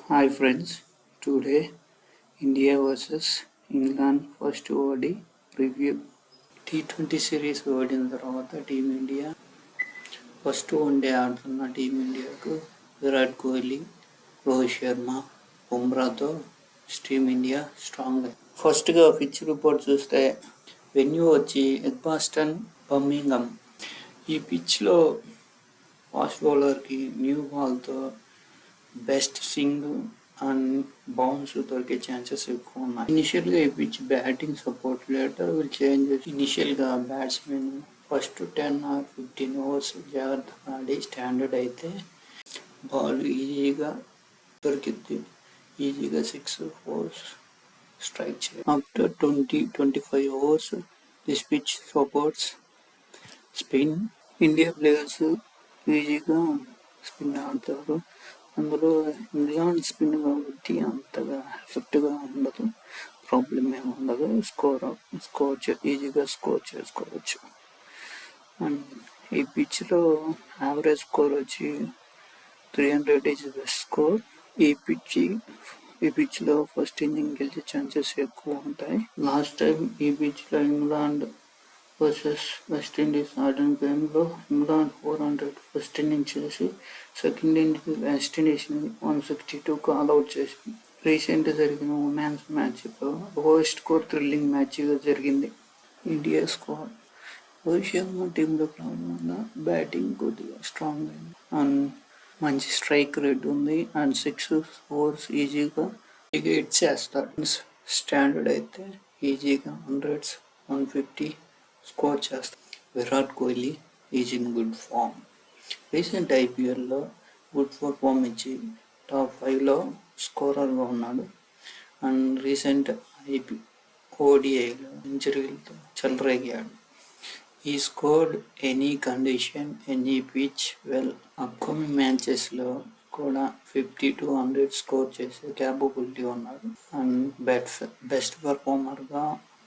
Hi friends, today India vs England first ODI review. T20 series ఓడిన తర్వాత team India first one day ఆడుతున్న టీమిండియాకు Virat Kohli, Rohit Sharma, బుమ్రాతో team India strong. ఫస్ట్గా pitch report చూస్తే వెన్యూ వచ్చి ఎడ్బాస్టన్, బర్మింగమ్. ఈ పిచ్లో ఫాస్ట్ బౌలర్కి న్యూ బాల్తో బెస్ట్ స్వింగ్ అండ్ బౌన్స్ దొరికే ఛాన్సెస్ ఎక్కువ ఉన్నాయి. ఇనిషియల్గా ఈ pitch batting support later will change. ఇనిషియల్గా బ్యాట్స్మెన్ ఫస్ట్ 10 or 15 ఓవర్స్ జాగ్రత్తగా ఆడి స్టాండర్డ్ అయితే బాల్ ఈజీగా దొరికిద్ది. ఈజీగా 6-4 స్ట్రైక్ చేయాలి. After 20-25 overs this pitch supports spin. India players ఈజీగా స్పిన్ ఆడతారు. అందులో ఇంగ్లాండ్ స్పిన్ కాబట్టి అంతగా ఎఫెక్ట్గా ఉండదు, ప్రాబ్లం ఏమి ఉండదు. ఈజీగా స్కోర్ చేసుకోవచ్చు. అండ్ ఈ పిచ్లో యావరేజ్ స్కోర్ వచ్చి 300 ఈజ్ బెస్ట్ స్కోర్. ఈ పిచ్లో ఫస్ట్ ఇన్నింగ్ గెలిచే ఛాన్సెస్ ఎక్కువ ఉంటాయి. లాస్ట్ టైం ఈ పిచ్లో ఇంగ్లాండ్ వర్సెస్ వెస్టిండీస్ ఆడిన గేమ్లో ఇంగ్లాండ్ 400 ఫస్ట్ ఇన్నింగ్ చేసి సెకండ్ ఇన్నింగ్ వెస్టిండీస్ని 162 ఆల్అవుట్ చేసింది. రీసెంట్ జరిగిన ఉమెన్స్ మ్యాచ్లో లోయెస్ట్ స్కోర్ థ్రిల్లింగ్ మ్యాచ్గా జరిగింది. ఇండియా స్కోర్ రోహిత్ శర్మ టీంలోకి రావడం వల్ల బ్యాటింగ్ కొద్దిగా స్ట్రాంగ్ అయింది అండ్ మంచి స్ట్రైక్ రేట్ ఉంది అండ్ 6-4 ఈజీగా హిట్ చేస్తాడు. స్టాండర్డ్ అయితే ఈజీగా 100s 150 స్కోర్ చేస్తాడు. Virat Kohli is in good form. Recent ఐపీఎల్లో గుడ్ పర్ఫార్మ్ ఇచ్చి టాప్ 5లో స్కోరర్గా ఉన్నాడు. అండ్ రీసెంట్ ఓడిఐలో సెంచరీలతో చెలరేగాడు. He scored any condition, any pitch well. Upcoming మ్యాచెస్లో కూడా 50-100 స్కోర్ చేసే క్యాపబిలిటీ ఉన్నాడు అండ్ బెస్ట్ పర్ఫార్మర్గా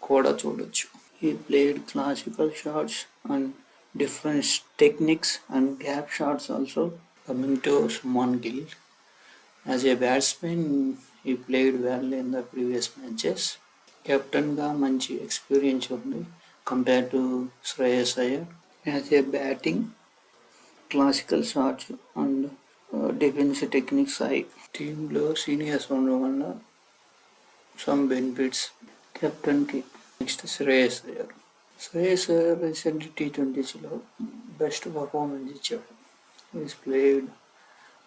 కూడా చూడొచ్చు. He played classical shots and different techniques and gap shots also. Coming to Shubman Gill, as a batsman, he played well in the previous matches. కెప్టెన్గా మంచి experience ఉంది compared to Shreyas Iyer. As a batting, classical shots and defense techniques high. టీంలో seniors ఉండడం వల్ల some benefits కెప్టెన్కి. Next Shreyas Iyer. Shreyas Iyer recent T20స్లో best performance ఇచ్చాడు. Is played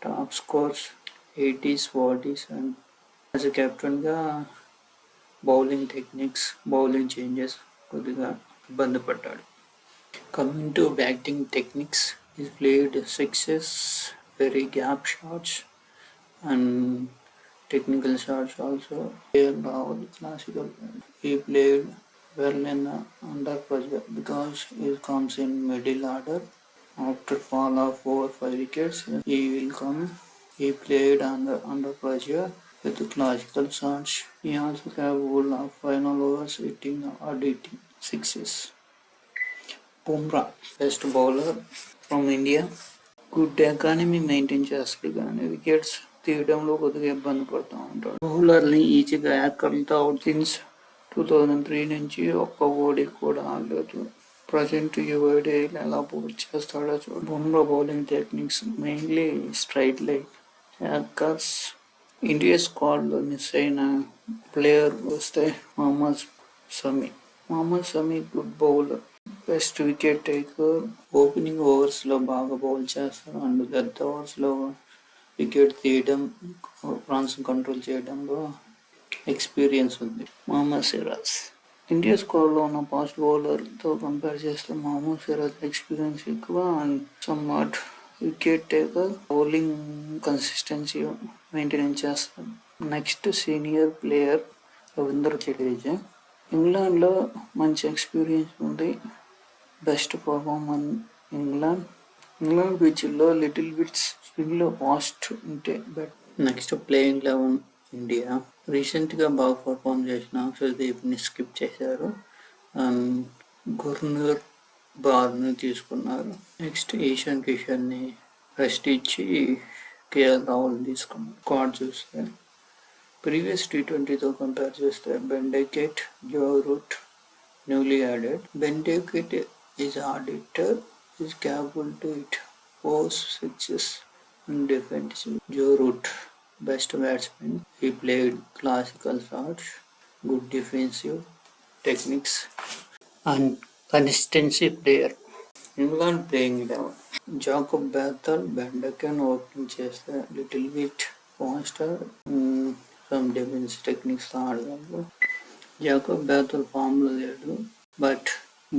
top scores 80s 40s and as a కెప్టెన్గా బౌలింగ్ టెక్నిక్స్, బౌలింగ్ చేంజెస్ కొద్దిగా ఇబ్బంది పడ్డాడు. Coming to batting techniques, he played sixes, very gap shots and technical shots also. Rahul classical. He played well in under pressure because he comes in middle order. After fall of 4-5 wickets, he will come. He played under pressure with classical shots. He also capable of final overs hitting or hitting sixes. Bumrah, best bowler from India. Good economy maintain చేస్తాడు కానీ wickets తీయడంలో కొద్దిగా ఇబ్బంది పడుతూ ఉంటాడు. బౌలర్ని ఈజీగా యాకర్లతో out. Since 2003 నుంచి ఒక్క ఓడి కూడా ఆడలేదు. ప్రజెంట్ ఈ ఓడిఐలు ఎలా బౌల్ చేస్తాడో చూడు. Bumrah bowling techniques mainly straight line yorkers. India స్క్వాడ్లో మిస్ అయిన ప్లేయర్ వస్తే Mohammed Shami good bowler, best wicket taker. Opening ఓవర్స్లో బాగా బౌల్ చేస్తారు అండ్ డెత్ ఓవర్స్లో వికెట్ తీయడం, రన్స్ కంట్రోల్ చేయడంలో ఎక్స్పీరియన్స్ ఉంది. మహమ్మద్ సిరాజ్. ఇండియా స్క్వాడ్లో ఉన్న ఫాస్ట్ బౌలర్తో కంపేర్ చేస్తే మహమ్మద్ సిరాజ్ ఎక్స్పీరియన్స్ ఎక్కువ and somewhat wicket taker. Bowling consistency maintain చేస్తారు. Next senior player Ravindra Jadeja. ఇంగ్లాండ్లో మంచి ఎక్స్పీరియన్స్ ఉంది, బెస్ట్ పర్ఫార్మర్ ఇంగ్లాండ్ పిచ్లో లిటిల్ బిట్స్ స్పిన్లో ఫాస్ట్ ఉంటే బెట్. Next playing 11 India. రీసెంట్గా బాగా పర్ఫామ్ చేసిన సుదీప్ని స్కిప్ చేశారు అండ్ గుర్నూర్ బాల్ని తీసుకున్నారు. నెక్స్ట్ ఈశాన్ కిషన్ని రెస్ట్ ఇచ్చి కేఎల్ రాహుల్ తీసుకున్నాడు. స్క్వాడ్ చూస్తే ప్రీవియస్ టీ20తో కంపేర్ చేస్తే Ben Duckett, Joe Root newly added. Bendikit is hard hitter, is capable to hit 4 6s in defensive. Joe Root, best batsman. He played classical shots, good defensive techniques, and consistency player. England playing 11. Jacob Bethel, Bendekin opening చేస్తే little bit faster, some defense techniques ఆడగలరు. Jacob Bethell ఫామ్లో లేడు, but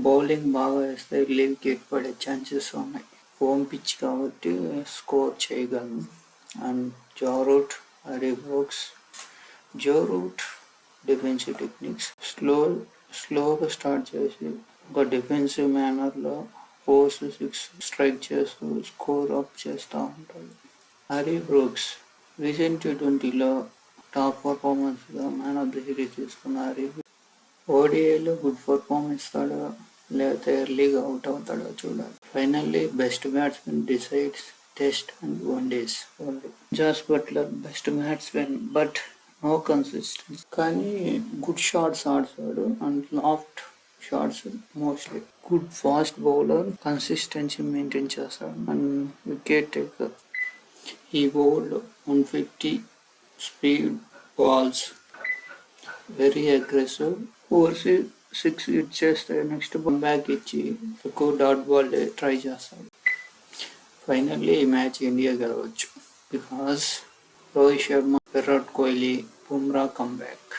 bowling బాగా వేస్తే లీవ్కి పడే chances ఉన్నాయి. Home pitch కాబట్టి score చేయగలను. And Joe Root defensive techniques స్లోగా స్టార్ట్ చేసి ఒక డిఫెన్సివ్ మేనర్లో 4 6 స్ట్రైక్ చేస్తూ స్కోర్ అప్ చేస్తూ ఉంటాడు. హ్యారీ బ్రూక్స్ రీసెంట్ టీ20లో టాప్ పర్ఫార్మెన్స్గా మ్యాన్ ఆఫ్ ది సిరీస్ తీసుకున్నారు. ఓడిఐలో గుడ్ పర్ఫార్మెన్స్ ఇస్తాడో లేకపోతే ఎర్లీగా అవుట్ అవుతాడో చూడాలి. Finally best batsmen decides test and one days only. Jos Buttler best batsmen but no consistency. కానీ గుడ్ షాట్స్ ఆడతాడు and loft shots mostly. Good fast bowler, consistency maintain చేస్తాడు అండ్ వికెట్ టేకర్. ఈ bowled 150 speed balls, very aggressive. 4 6 hit చేస్తే next back ఇచ్చి ఎక్కువ dot ball try చేస్తాడు. Finally ఈ match India గెలవచ్చు because Rohit Sharma, Virat Kohli, Bumrah come back.